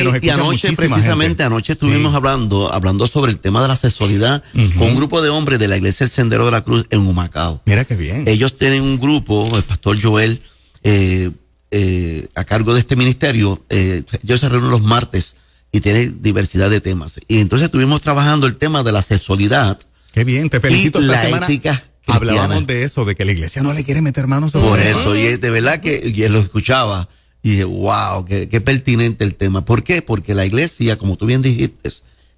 nos escucha anoche, muchísima precisamente, gente. anoche estuvimos hablando sobre el tema de la sexualidad con un grupo de hombres de la Iglesia El Sendero de la Cruz en Humacao. Mira qué bien. Ellos tienen un grupo, el pastor Joel, a cargo de este ministerio. Ellos se reúnen los martes y tienen diversidad de temas. Y entonces estuvimos trabajando el tema de la sexualidad. Qué bien, te felicito. Y esta la semana ética hablábamos cristiana. de eso, de que la iglesia no le quiere meter manos sobre Por el eso, y de verdad que yo lo escuchaba y dije, wow, qué pertinente el tema. ¿Por qué? Porque la iglesia, como tú bien dijiste,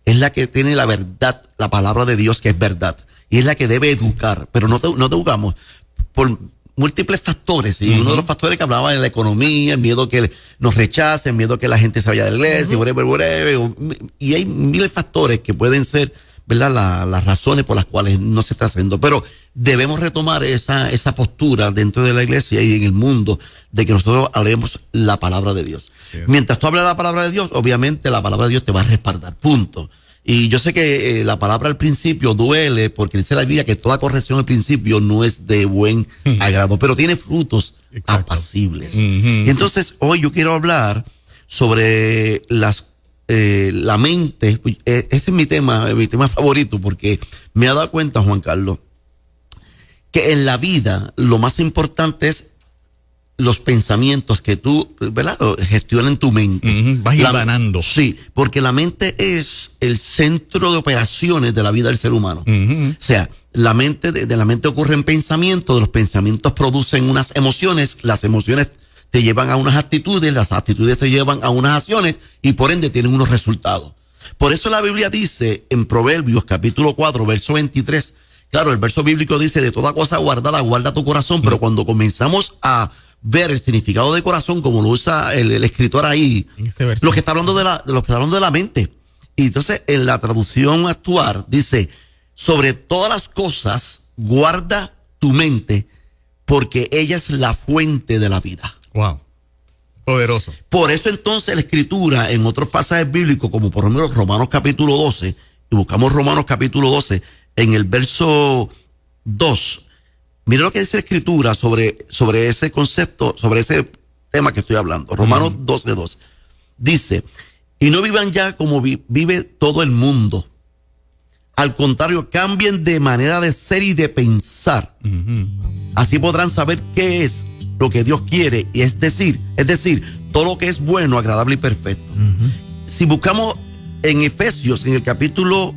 es la que tiene la verdad, la palabra de Dios que es verdad. Y es la que debe educar, pero no te educamos por múltiples factores. Y uno de los factores que hablaba de la economía, el miedo que nos rechacen, el miedo que la gente se vaya de la iglesia, y hay miles de factores que pueden ser, ¿verdad?, las razones por las cuales no se está haciendo. Pero debemos retomar esa postura dentro de la iglesia y en el mundo de que nosotros hablemos la palabra de Dios. Mientras tú hablas la palabra de Dios, obviamente la palabra de Dios te va a respaldar, punto. Y yo sé que la palabra al principio duele, porque dice la Biblia que toda corrección al principio no es de buen agrado, pero tiene frutos apacibles. Y entonces hoy yo quiero hablar sobre la mente. Este es mi tema favorito, porque me ha dado cuenta, Juan Carlos, que en la vida lo más importante es los pensamientos que tú, ¿verdad?, gestionas en tu mente. Vas hilvanando. Sí, porque la mente es el centro de operaciones de la vida del ser humano. O sea, la mente, de la mente ocurren pensamientos, de los pensamientos producen unas emociones, las emociones te llevan a unas actitudes, las actitudes te llevan a unas acciones y por ende tienen unos resultados. Por eso la Biblia dice en Proverbios capítulo 4, verso 23, claro, el verso bíblico dice: de toda cosa guardada, guarda tu corazón, pero cuando comenzamos a ver el significado de corazón, como lo usa el escritor ahí, lo que está hablando de la mente. Y entonces en la traducción actual dice: sobre todas las cosas guarda tu mente, porque ella es la fuente de la vida. Wow, poderoso. Por eso entonces la escritura en otros pasajes bíblicos, como por ejemplo Romanos capítulo 12, y buscamos Romanos capítulo 12, en el verso 2, mira lo que dice la escritura sobre ese concepto, sobre ese tema que estoy hablando. Romanos 12:2. Dice: y no vivan ya como vive todo el mundo. Al contrario, cambien de manera de ser y de pensar. Así podrán saber qué es lo que Dios quiere, y es decir, todo lo que es bueno, agradable y perfecto. Si buscamos en Efesios, en el capítulo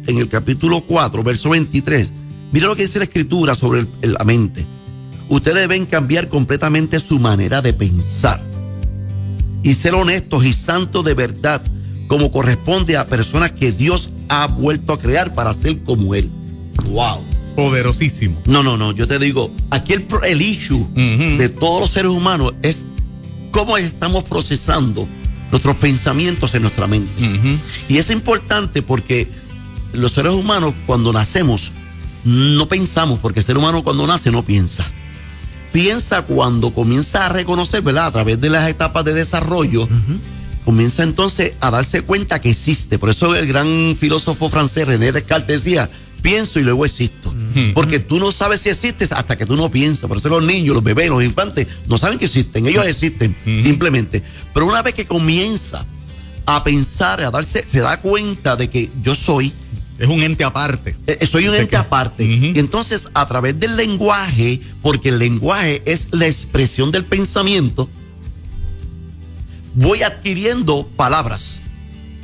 4, verso 23, mira lo que dice la escritura sobre la mente. Ustedes deben cambiar completamente su manera de pensar y ser honestos y santos de verdad, como corresponde a personas que Dios ha vuelto a crear para ser como Él. Wow. Poderosísimo. No, yo te digo, aquí el issue de todos los seres humanos es cómo estamos procesando nuestros pensamientos en nuestra mente. Y es importante porque los seres humanos, cuando nacemos, no pensamos, porque el ser humano cuando nace no piensa. Piensa cuando comienza a reconocer, ¿verdad?, a través de las etapas de desarrollo, comienza entonces a darse cuenta que existe. Por eso el gran filósofo francés René Descartes decía: pienso y luego existo. Porque tú no sabes si existes hasta que tú no piensas. Por eso los niños, los bebés, los infantes no saben que existen. Ellos existen simplemente. Pero una vez que comienza a pensar, se da cuenta de que yo soy. Es un ente aparte. Soy un ente aparte. Y entonces, a través del lenguaje, porque el lenguaje es la expresión del pensamiento, voy adquiriendo palabras,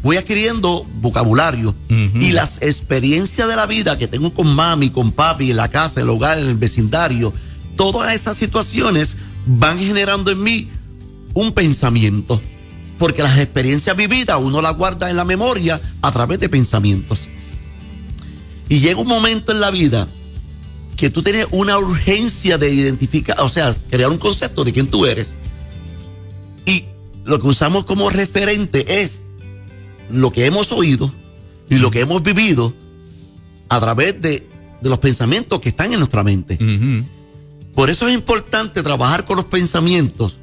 voy adquiriendo vocabulario, y las experiencias de la vida que tengo con mami, con papi, en la casa, en el hogar, en el vecindario, todas esas situaciones van generando en mí un pensamiento, porque las experiencias vividas uno las guarda en la memoria a través de pensamientos. Y llega un momento en la vida que tú tienes una urgencia de identificar, o sea, crear un concepto de quién tú eres. Y lo que usamos como referente es lo que hemos oído y lo que hemos vivido a través de los pensamientos que están en nuestra mente. Por eso es importante trabajar con los pensamientos,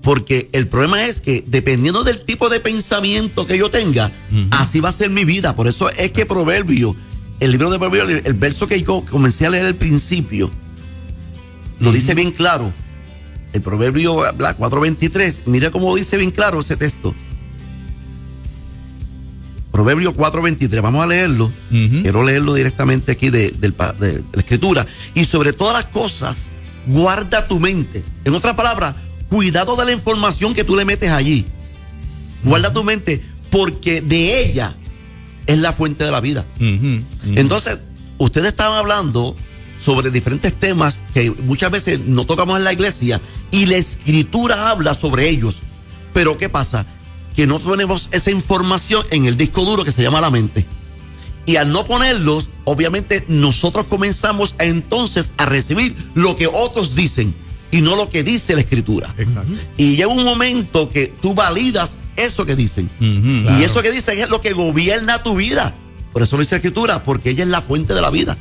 porque el problema es que dependiendo del tipo de pensamiento que yo tenga, así va a ser mi vida. Por eso es que Proverbios, el libro de Proverbios, el verso que yo comencé a leer al principio, lo dice bien claro. El Proverbio 4:23, mira cómo dice bien claro ese texto. Proverbio 4:23, vamos a leerlo. Quiero leerlo directamente aquí de la escritura. Y sobre todas las cosas, guarda tu mente. En otras palabras, cuidado de la información que tú le metes allí. Guarda tu mente, porque de ella es la fuente de la vida. Entonces, ustedes estaban hablando sobre diferentes temas que muchas veces no tocamos en la iglesia y la escritura habla sobre ellos. Pero ¿qué pasa? Que no ponemos esa información en el disco duro que se llama la mente. Y al no ponerlos, obviamente nosotros comenzamos entonces a recibir lo que otros dicen y no lo que dice la escritura. Exacto. Y llega un momento que tú validas eso que dicen. Claro. Y eso que dicen es lo que gobierna tu vida. Por eso lo dice la escritura, porque ella es la fuente de la vida.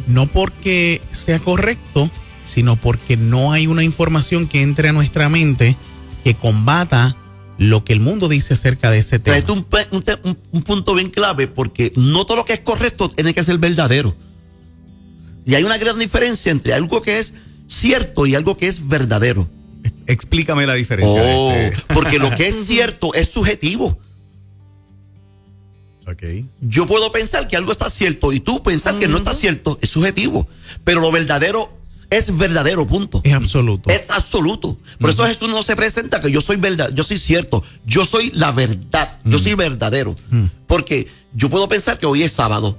No porque sea correcto, sino porque no hay una información que entre a nuestra mente que combata lo que el mundo dice acerca de ese tema. Traes un punto bien clave, porque no todo lo que es correcto tiene que ser verdadero. Y hay una gran diferencia entre algo que es cierto y algo que es verdadero. Explícame la diferencia. Porque lo que es cierto es subjetivo. Ok. Yo puedo pensar que algo está cierto y tú pensar que no está cierto, es subjetivo. Pero lo verdadero es verdadero, punto. Es absoluto. Es absoluto. Por eso Jesús no se presenta que yo soy verdad, yo soy cierto, yo soy la verdad, yo soy verdadero. Porque yo puedo pensar que hoy es sábado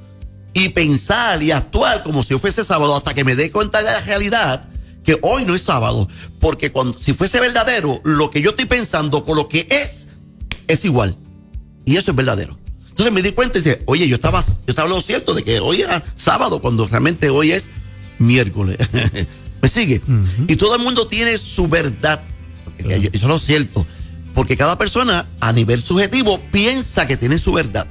y pensar y actuar como si fuese sábado hasta que me dé cuenta de la realidad que hoy no es sábado. Porque si fuese verdadero, lo que yo estoy pensando con lo que es igual. Y eso es verdadero. Entonces me di cuenta y dije, oye, yo estaba lo cierto de que hoy era sábado cuando realmente hoy es miércoles. ¿Me sigue? Y todo el mundo tiene su verdad. Eso es lo cierto. Porque cada persona a nivel subjetivo piensa que tiene su verdad.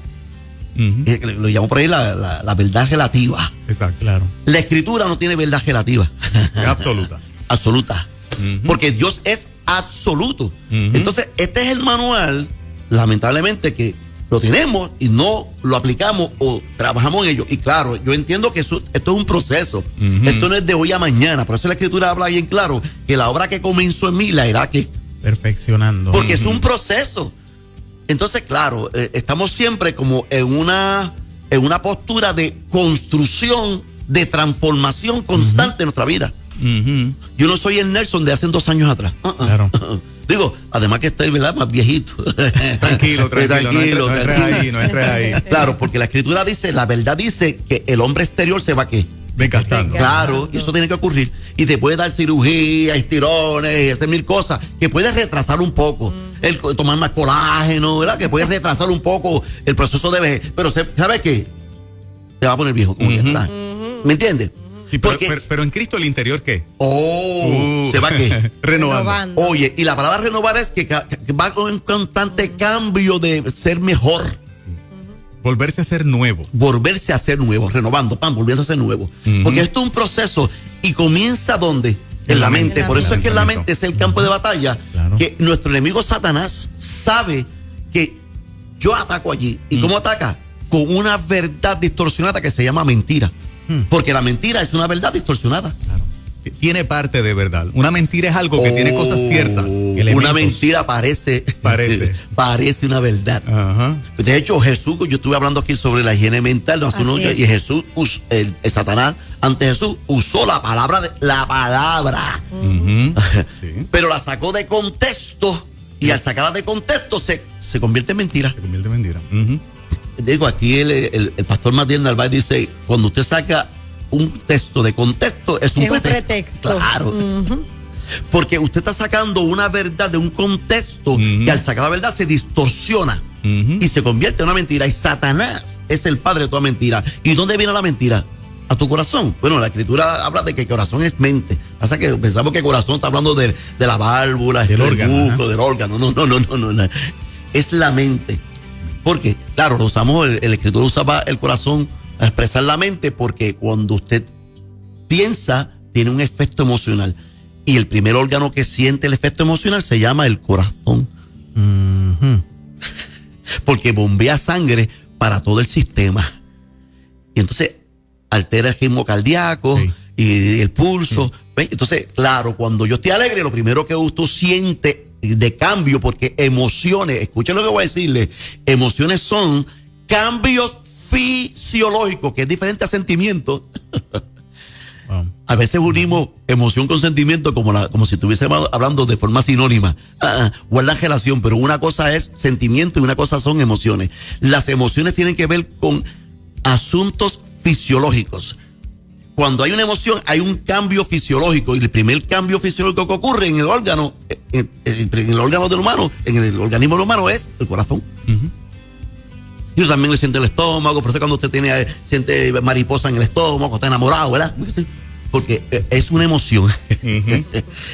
Lo llamo por ahí la verdad relativa. Exacto. Claro. La escritura no tiene verdad relativa. Es absoluta. Absoluta. Porque Dios es absoluto. Entonces, este es el manual, lamentablemente, que lo tenemos y no lo aplicamos o trabajamos en ello. Y claro, yo entiendo que esto es un proceso. Esto no es de hoy a mañana. Por eso la escritura habla bien claro que la obra que comenzó en mí la hará que Perfeccionando. porque es un proceso. Entonces, claro, estamos siempre como en una postura de construcción, de transformación constante en nuestra vida. Yo no soy el Nelson de hace 2 años atrás. Claro. Digo, además que estoy, ¿verdad?, más viejito. Tranquilo. No entres ahí. Claro, porque la escritura dice, la verdad dice que el hombre exterior se va a ¿qué? Desgastando. Claro, y eso tiene que ocurrir. Y te puede dar cirugía, estirones, hacer 1000 cosas, que puede retrasar un poco. El tomar más colágeno, ¿verdad? Que puede retrasar un poco el proceso de vejez. Pero ¿sabes qué? Te va a poner viejo, como ya está. ¿Me entiendes? Sí, pero en Cristo el interior, ¿qué? ¿Se va a qué? Renovando. Oye, y la palabra renovar es que va con un constante cambio de ser mejor. Volverse a ser nuevo. Volverse a ser nuevo, renovando, volviendo a ser nuevo. Porque esto es un proceso y comienza ¿dónde? En la mente. Por eso es que la mente es el campo de batalla. Claro. Que nuestro enemigo Satanás sabe que yo ataco allí. ¿Y cómo ataca? Con una verdad distorsionada que se llama mentira. Porque la mentira es una verdad distorsionada. Claro. Tiene parte de verdad. Una mentira es algo que tiene cosas ciertas. Una mentira parece una verdad. Ajá. De hecho, Jesús, yo estuve hablando aquí sobre la higiene mental, y Jesús, el Satanás, ante Jesús, usó la palabra. Sí. Pero la sacó de contexto, y al sacarla de contexto se convierte en mentira. Se convierte en mentira. Digo, aquí el pastor Matías Narváez dice, cuando usted saca un texto de contexto, es un pretexto. Claro. Porque usted está sacando una verdad de un contexto que al sacar la verdad se distorsiona y se convierte en una mentira. Y Satanás es el padre de toda mentira. ¿Y dónde viene la mentira? A tu corazón. Bueno, la escritura habla de que corazón es mente. Pasa que pensamos que corazón está hablando de la válvula, del órgano, del órgano. No. Es la mente. Porque, claro, el escritor usaba el corazón a expresar la mente, porque cuando usted piensa, tiene un efecto emocional. Y el primer órgano que siente el efecto emocional se llama el corazón. Porque bombea sangre para todo el sistema. Y entonces altera el ritmo cardíaco y el pulso. ¿Ves? Entonces, claro, cuando yo estoy alegre, lo primero que tú sientes de cambio, porque emociones, escuchen lo que voy a decirle, emociones son cambios fisiológicos, que es diferente a sentimiento. Wow. A veces unimos emoción con sentimiento como si estuviésemos hablando de forma sinónima. Guardan relación, pero una cosa es sentimiento y una cosa son emociones. Las emociones tienen que ver con asuntos fisiológicos. Cuando hay una emoción, hay un cambio fisiológico, y el primer cambio fisiológico que ocurre en el órgano, en el órgano del humano, en el organismo del humano, es el corazón. Ujú. Y uno también le siente el estómago, por eso cuando usted siente mariposa en el estómago, está enamorado, ¿verdad? Porque es una emoción. Ujú.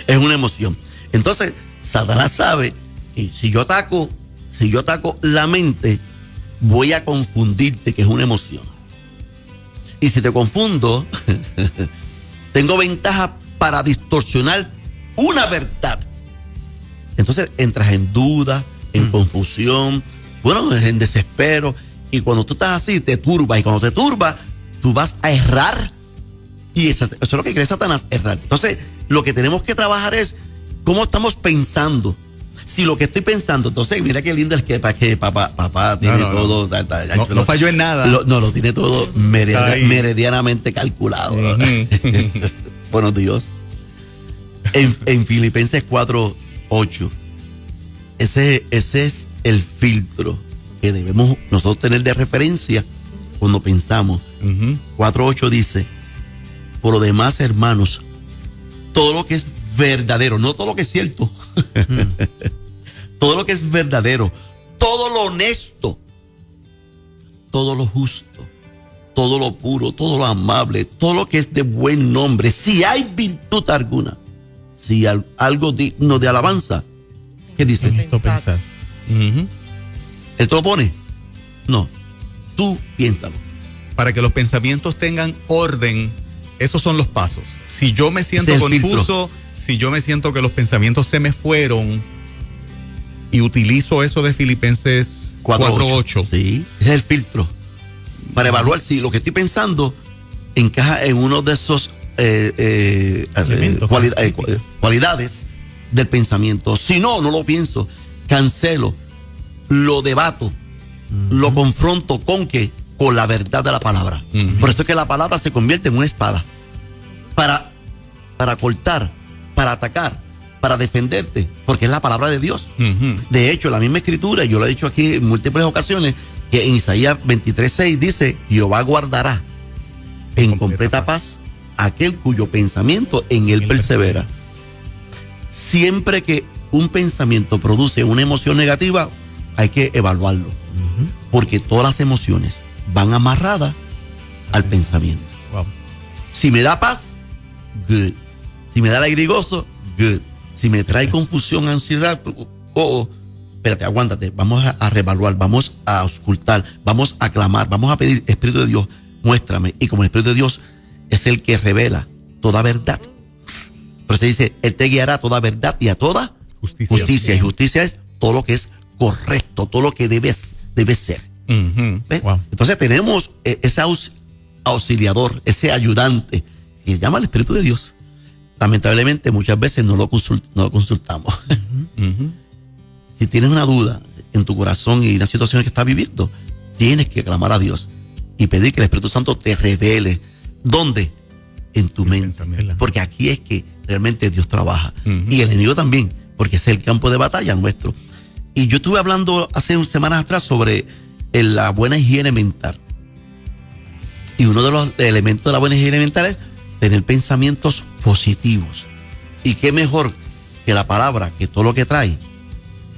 Es una emoción. Entonces, Satanás sabe que si yo ataco la mente, voy a confundirte que es una emoción. Y si te confundo, tengo ventaja para distorsionar una verdad. Entonces entras en duda, en confusión, bueno, en desespero. Y cuando tú estás así, te turba. Y cuando te turba, tú vas a errar. Y eso es lo que quiere Satanás, errar. Entonces, lo que tenemos que trabajar es cómo estamos pensando. Si lo que estoy pensando, entonces, mira qué lindo es que papá tiene todo. No falló en nada. Lo tiene todo meridianamente calculado. Bueno, Dios. En Filipenses 4:8, ese es el filtro que debemos nosotros tener de referencia cuando pensamos. 4:8 dice: por lo demás, hermanos, todo lo que es verdadero, no todo lo que es cierto, todo lo que es verdadero, todo lo honesto, todo lo justo, todo lo puro, todo lo amable, todo lo que es de buen nombre, si hay virtud alguna, si hay algo digno de alabanza, ¿qué dice? Esto pensar. ¿Esto lo pone? No, tú piénsalo. Para que los pensamientos tengan orden, esos son los pasos. Si yo me siento Ese es el confuso, si yo me siento que los pensamientos se me fueron, y utilizo eso de Filipenses 4:8. Sí, ese es el filtro. Para evaluar si lo que estoy pensando encaja en uno de esos cualidades del pensamiento. Si no, no lo pienso, cancelo, lo debato, lo confronto con ¿qué? Con la verdad de la palabra. Por eso es que la palabra se convierte en una espada para cortar, para atacar, para defenderte, porque es la palabra de Dios. De hecho, la misma escritura, yo lo he dicho aquí en múltiples ocasiones, que en Isaías 23:6 dice: Jehová guardará en completa paz aquel cuyo pensamiento en él persevera. Siempre que un pensamiento produce una emoción negativa, hay que evaluarlo, porque todas las emociones van amarradas al pensamiento. Wow. Si me da paz, good. Si me da alegría y gozo, good. Si me trae confusión, ansiedad, espérate, aguántate, vamos a reevaluar, vamos a auscultar, vamos a clamar, vamos a pedir: Espíritu de Dios, muéstrame. Y como el Espíritu de Dios es el que revela toda verdad, pero se dice: Él te guiará a toda verdad y a toda justicia. Y justicia es todo lo que es correcto, todo lo que debe ser. ¿Ves? Wow. Entonces tenemos ese auxiliador, ese ayudante, que se llama el Espíritu de Dios. Lamentablemente muchas veces no lo consultamos. Si tienes una duda en tu corazón y una situación que estás viviendo, tienes que clamar a Dios y pedir que el Espíritu Santo te revele. ¿Dónde? En tu mente. Porque aquí es que realmente Dios trabaja. Y el enemigo también, porque es el campo de batalla nuestro. Y yo estuve hablando hace unas semanas atrás sobre la buena higiene mental. Y uno de los elementos de la buena higiene mental es tener pensamientos positivos. Y qué mejor que la palabra, que todo lo que trae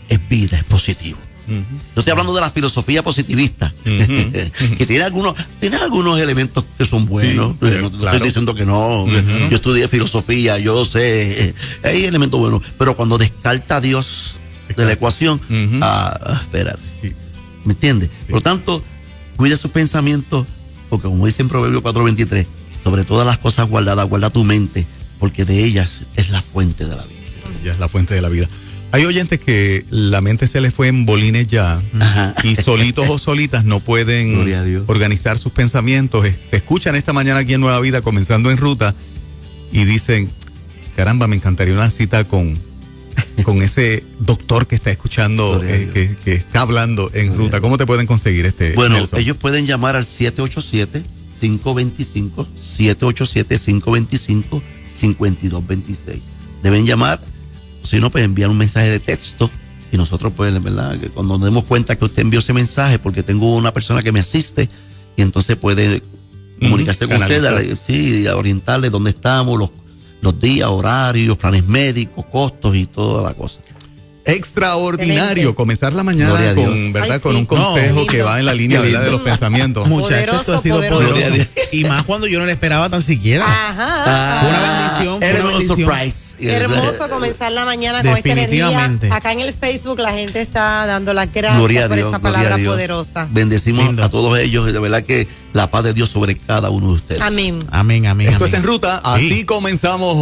es vida, es positivo. Yo estoy hablando de la filosofía positivista, que tiene algunos elementos que son buenos. Sí, no te claro. estoy diciendo que no. Yo estudié filosofía, yo sé, hay elementos buenos. Pero cuando descarta a Dios de la ecuación, espérate. Sí. ¿Me entiendes? Sí. Por lo tanto, cuida sus pensamientos, porque como dice en Proverbios 4:23, sobre todas las cosas guardadas, guarda tu mente, porque de ellas es la fuente de la vida. Ya es la fuente de la vida. Hay oyentes que la mente se les fue en bolines ya, y solitos o solitas no pueden Gloria a Dios. organizar sus pensamientos. Escuchan esta mañana aquí en Nueva Vida, comenzando en ruta, y dicen: caramba, me encantaría una cita con con ese doctor que está escuchando, que está hablando en ruta? ¿Cómo te pueden conseguir Bueno, Nelson? ellos pueden llamar al 787-525-5226. Deben llamar, si no, pues enviar un mensaje de texto y nosotros, pues, ¿verdad? Que cuando nos demos cuenta que usted envió ese mensaje, porque tengo una persona que me asiste y entonces puede comunicarse con usted, sí, orientarle dónde estamos, los días, horarios, planes médicos, costos y toda la cosa. Extraordinario. Excelente. Comenzar la mañana con, ¿verdad? Ay, con sí. un consejo No, que va en la línea, ¿verdad? de los pensamientos. Muchachos, esto ha sido Poderoso. poderoso. Y más cuando yo no lo esperaba tan siquiera. Ajá. Una bendición. Era una un bendición. surprise. Hermoso comenzar la mañana con esta energía. Definitivamente. Acá en el Facebook la gente está dando las gracias Gloria a por Dios, esa gloria palabra a Dios. poderosa. Bendecimos Lindo. a todos ellos, de verdad que la paz de Dios sobre cada uno de ustedes. Amén. Amén, amén. Esto amén. es En Ruta. Así comenzamos